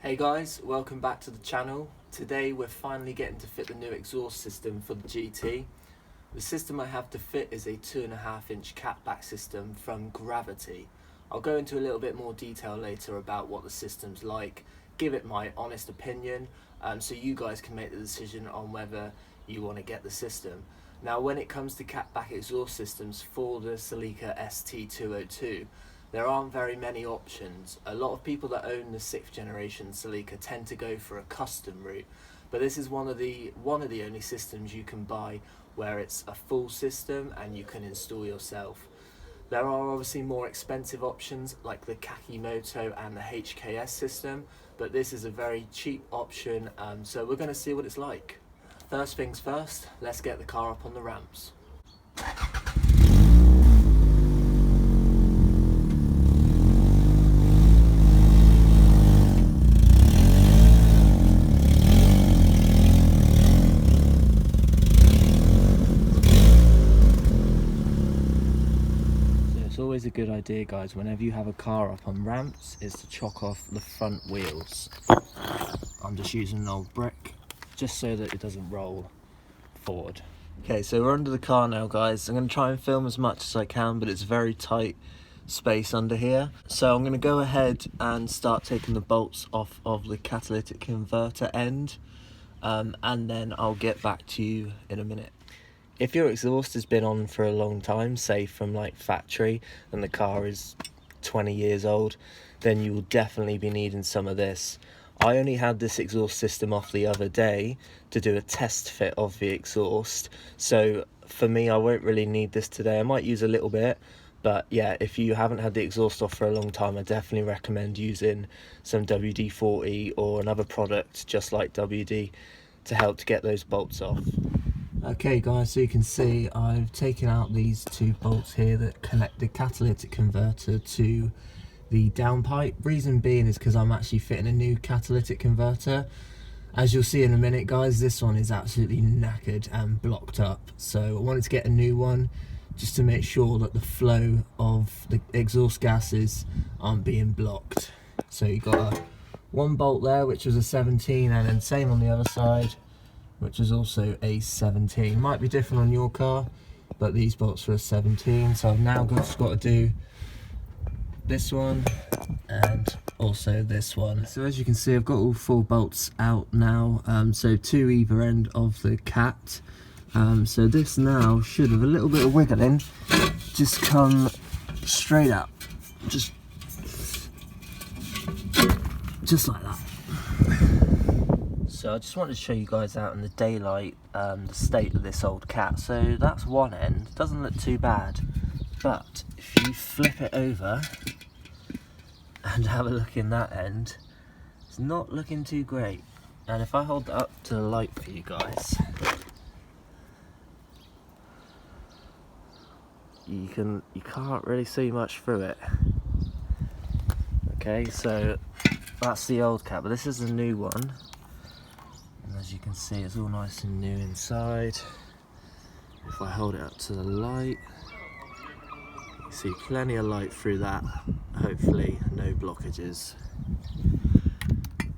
Hey guys, welcome back to the channel. Today we're finally getting to fit the new exhaust system for the GT. The system I have to fit is a 2.5-inch catback system from Gravity. I'll go into a little bit more detail later about what the system's like, give it my honest opinion, so you guys can make the decision on whether you want to get the system. Now when it comes to catback exhaust systems for the Celica St202, there aren't very many options. A lot of people that own the 6th generation Celica tend to go for a custom route, but this is one of the only systems you can buy where it's a full system and you can install yourself. There are obviously more expensive options like the Kakimoto and the HKS system, but this is a very cheap option, so we're going to see what it's like. First things first, let's get the car up on the ramps. It's always a good idea, guys, whenever you have a car up on ramps, is to chock off the front wheels. I'm just using an old brick just so that it doesn't roll forward. Okay, so we're under the car now, guys. I'm going to try and film as much as I can, but it's very tight space under here. So I'm going to go ahead and start taking the bolts off of the catalytic converter end, and then I'll get back to you in a minute. If your exhaust has been on for a long time, say from like factory, and the car is 20 years old, then you will definitely be needing some of this. I only had this exhaust system off the other day to do a test fit of the exhaust, so for me I won't really need this today. I might use a little bit, but yeah, if you haven't had the exhaust off for a long time, I definitely recommend using some WD-40 or another product just like WD to help to get those bolts off. Okay guys, so you can see I've taken out these two bolts here that connect the catalytic converter to the downpipe. Reason being is because I'm actually fitting a new catalytic converter. As you'll see in a minute, guys, this one is absolutely knackered and blocked up, so I wanted to get a new one just to make sure that the flow of the exhaust gases aren't being blocked. So you got one bolt there which was a 17, and then same on the other side, which is also a 17. Might be different on your car, but these bolts are a 17. So I've now just got to do this one and also this one. So as you can see, I've got all 4 bolts out now, so 2 either end of the cat. So this now should have a little bit of wiggling, just come straight up, just like that. So I just wanted to show you guys out in the daylight the state of this old cat. So that's one end, doesn't look too bad, but if you flip it over and have a look in that end, it's not looking too great. And if I hold it up to the light for you guys, you can't really see much through it. Okay, so that's the old cat, but this is the new one. And as you can see, it's all nice and new inside. If I hold it up to the light, you can see plenty of light through that. Hopefully no blockages.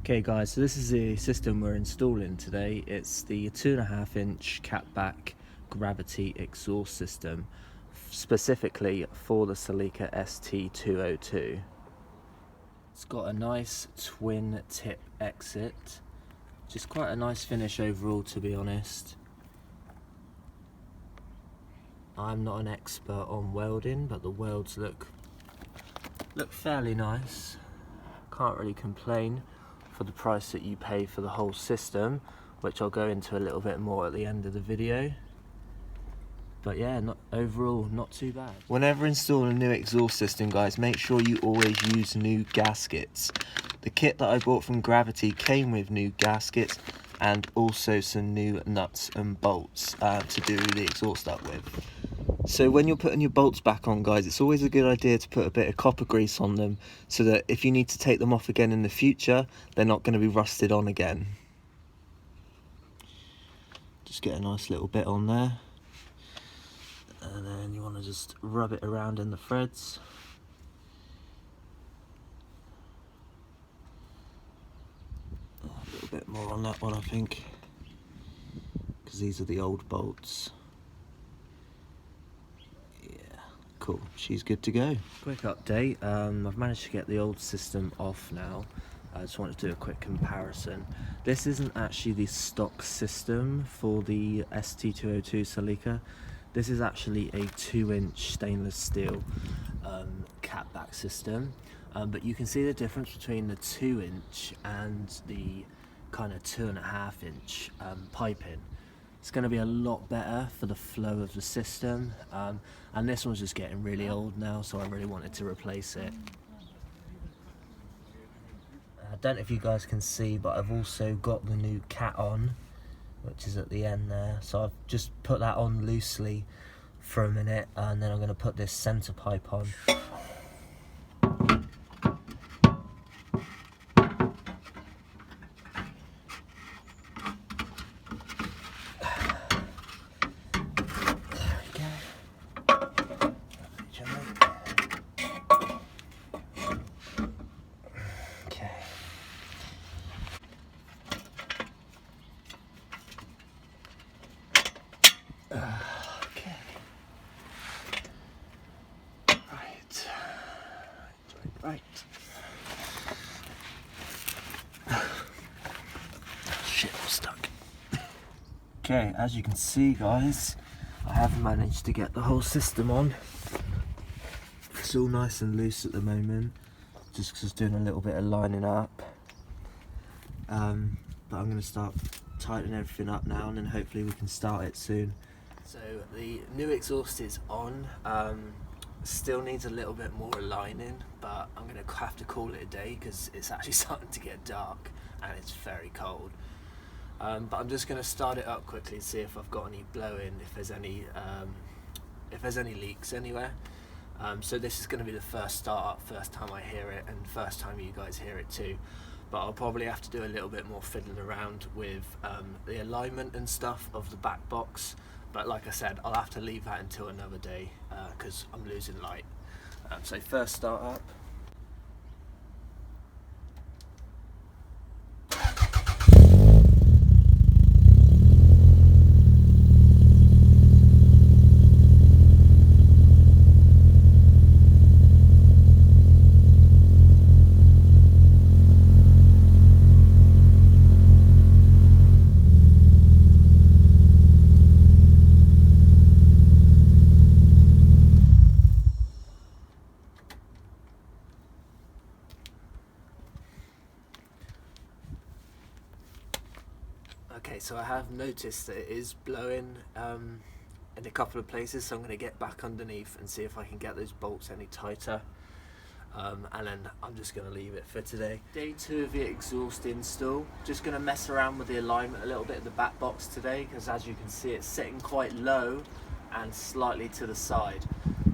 Okay guys, so this is the system we're installing today. It's the 2.5-inch catback Gravity exhaust system, specifically for the Celica St202. It's got a nice twin tip exit. Just quite a nice finish overall, to be honest. I'm not an expert on welding, but the welds look fairly nice. Can't really complain for the price that you pay for the whole system, which I'll go into a little bit more at the end of the video. But yeah, overall not too bad. Whenever installing a new exhaust system, guys, make sure you always use new gaskets. The kit that I bought from Gravity came with new gaskets and also some new nuts and bolts to do the exhaust up with. So when you're putting your bolts back on, guys, it's always a good idea to put a bit of copper grease on them so that if you need to take them off again in the future, they're not going to be rusted on again. Just get a nice little bit on there. And then you want to just rub it around in the threads. more on that one, I think, because these are the old bolts. Yeah, cool, she's good to go. Quick update, I've managed to get the old system off now. I just wanted to do a quick comparison. This isn't actually the stock system for the ST202 Celica. This is actually a 2-inch stainless steel catback system, but you can see the difference between the 2-inch and the kind of 2.5-inch piping. It's going to be a lot better for the flow of the system, and this one's just getting really old now, so I really wanted to replace it. I don't know if you guys can see, but I've also got the new cat on, which is at the end there. So I've just put that on loosely for a minute, and then I'm going to put this centre pipe on. Right. Shit, I'm stuck. Okay, as you can see, guys, I have managed to get the whole system on. It's all nice and loose at the moment, just because doing a little bit of lining up. But I'm going to start tightening everything up now, and then hopefully we can start it soon. So the new exhaust is on. Still needs a little bit more aligning, but I'm going to have to call it a day because it's actually starting to get dark and it's very cold. But I'm just going to start it up quickly and see if I've got any blow-in, if there's any leaks anywhere. So this is going to be the first start-up, first time I hear it, and first time you guys hear it too. But I'll probably have to do a little bit more fiddling around with the alignment and stuff of the back box. But like I said, I'll have to leave that until another day because I'm losing light. So first start up. Okay, so I have noticed that it is blowing in a couple of places, so I'm going to get back underneath and see if I can get those bolts any tighter, and then I'm just going to leave it for today. Day 2 of the exhaust install. Just going to mess around with the alignment a little bit of the back box today, because as you can see it's sitting quite low and slightly to the side.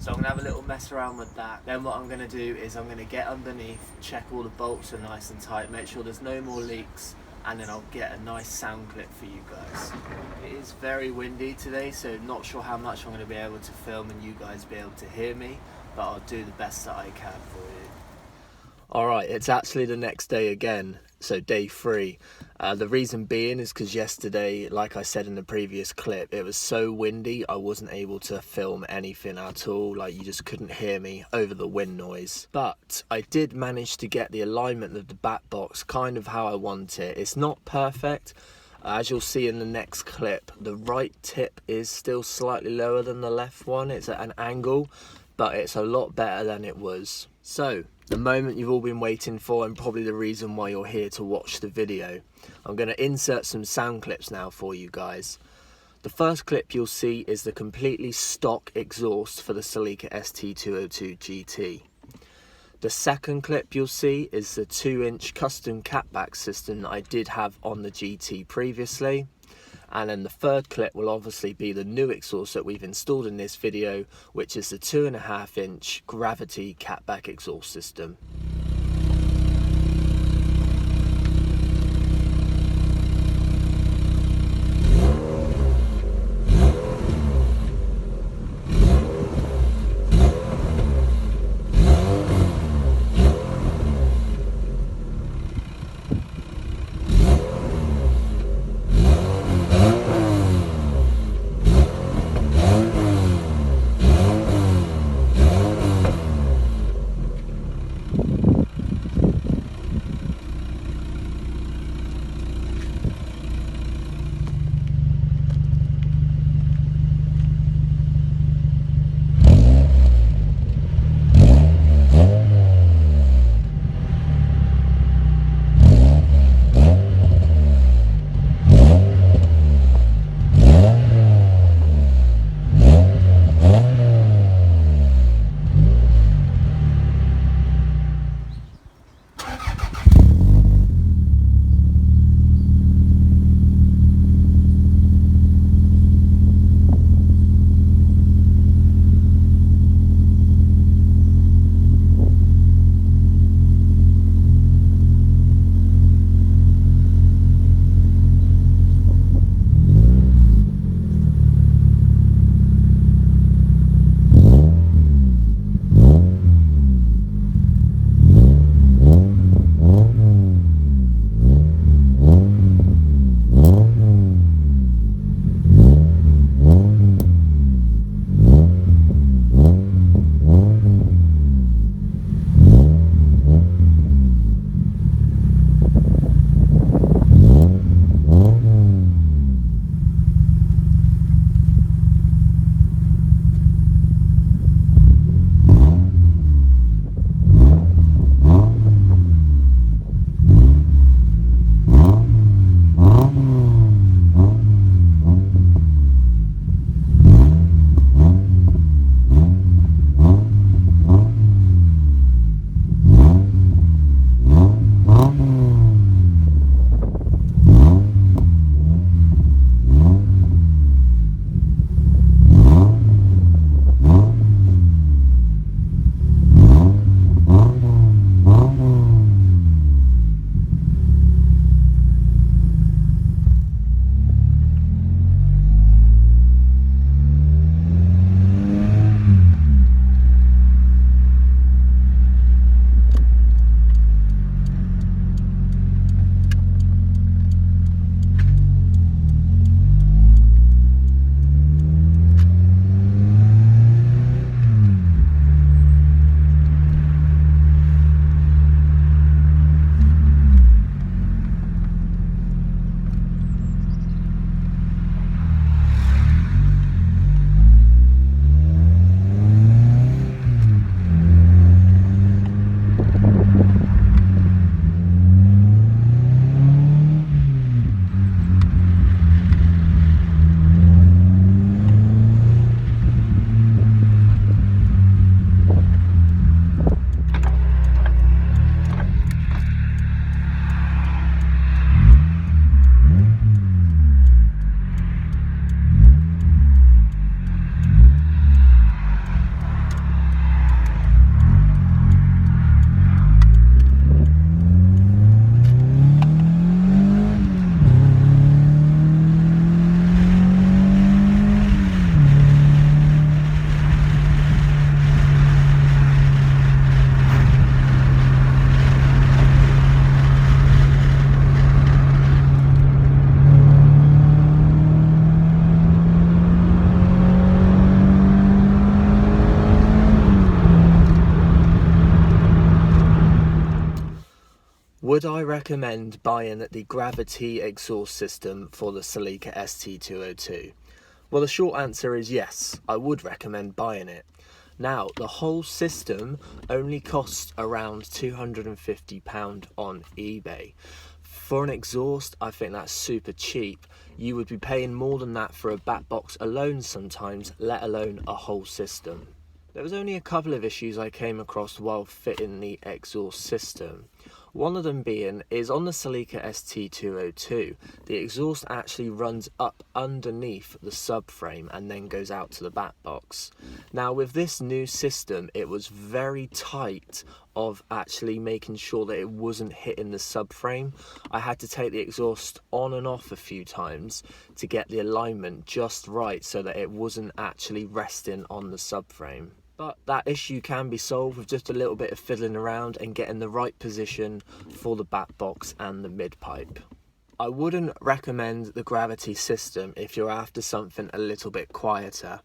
So I'm going to have a little mess around with that. Then what I'm going to do is I'm going to get underneath, check all the bolts are nice and tight, make sure there's no more leaks, and then I'll get a nice sound clip for you guys. It is very windy today, so not sure how much I'm going to be able to film and you guys be able to hear me, but I'll do the best that I can for you. Alright, it's actually the next day again, so day 3. The reason being is because yesterday, like I said in the previous clip, it was so windy I wasn't able to film anything at all. Like, you just couldn't hear me over the wind noise. But I did manage to get the alignment of the back box kind of how I want it. It's not perfect. As you'll see in the next clip, the right tip is still slightly lower than the left one. It's at an angle, but it's a lot better than it was. So, the moment you've all been waiting for, and probably the reason why you're here to watch the video. I'm going to insert some sound clips now for you guys. The first clip you'll see is the completely stock exhaust for the Celica ST202 GT. The second clip you'll see is the 2-inch custom catback system that I did have on the GT previously. And then the third clip will obviously be the new exhaust that we've installed in this video, which is the 2.5-inch gravity catback exhaust system. Would I recommend buying the gravity exhaust system for the Celica St202? Well, the short answer is yes, I would recommend buying it. Now, the whole system only costs around £250 on eBay. For an exhaust, I think that's super cheap. You would be paying more than that for a back box alone sometimes, let alone a whole system. There was only a couple of issues I came across while fitting the exhaust system. One of them being is on the Celica St202, the exhaust actually runs up underneath the subframe and then goes out to the back box. Now with this new system, it was very tight of actually making sure that it wasn't hitting the subframe. I had to take the exhaust on and off a few times to get the alignment just right so that it wasn't actually resting on the subframe. But that issue can be solved with just a little bit of fiddling around and getting the right position for the back box and the mid pipe. I wouldn't recommend the gravity system if you're after something a little bit quieter.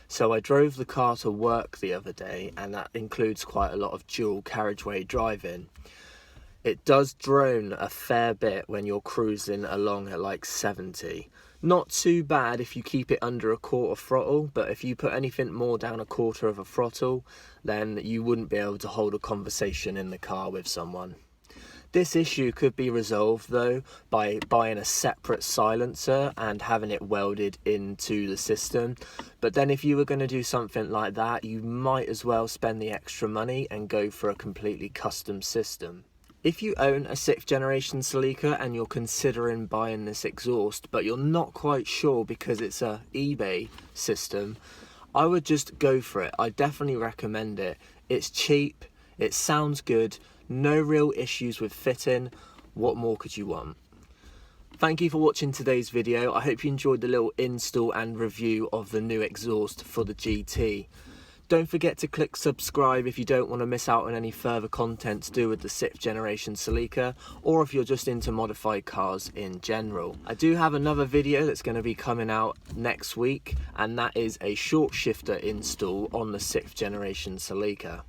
So I drove the car to work the other day, and that includes quite a lot of dual carriageway driving. It does drone a fair bit when you're cruising along at like 70. Not too bad if you keep it under a quarter throttle, but if you put anything more down a quarter of a throttle, then you wouldn't be able to hold a conversation in the car with someone. This issue could be resolved though by buying a separate silencer and having it welded into the system. But then if you were going to do something like that, you might as well spend the extra money and go for a completely custom system. If you own a 6th generation Celica and you're considering buying this exhaust, but you're not quite sure because it's a eBay system, I would just go for it. I definitely recommend it. It's cheap, it sounds good, no real issues with fitting. What more could you want? Thank you for watching today's video. I hope you enjoyed the little install and review of the new exhaust for the GT. Don't forget to click subscribe if you don't want to miss out on any further content to do with the 6th generation Celica, or if you're just into modified cars in general. I do have another video that's going to be coming out next week, and that is a short shifter install on the 6th generation Celica.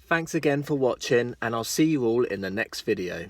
Thanks again for watching, and I'll see you all in the next video.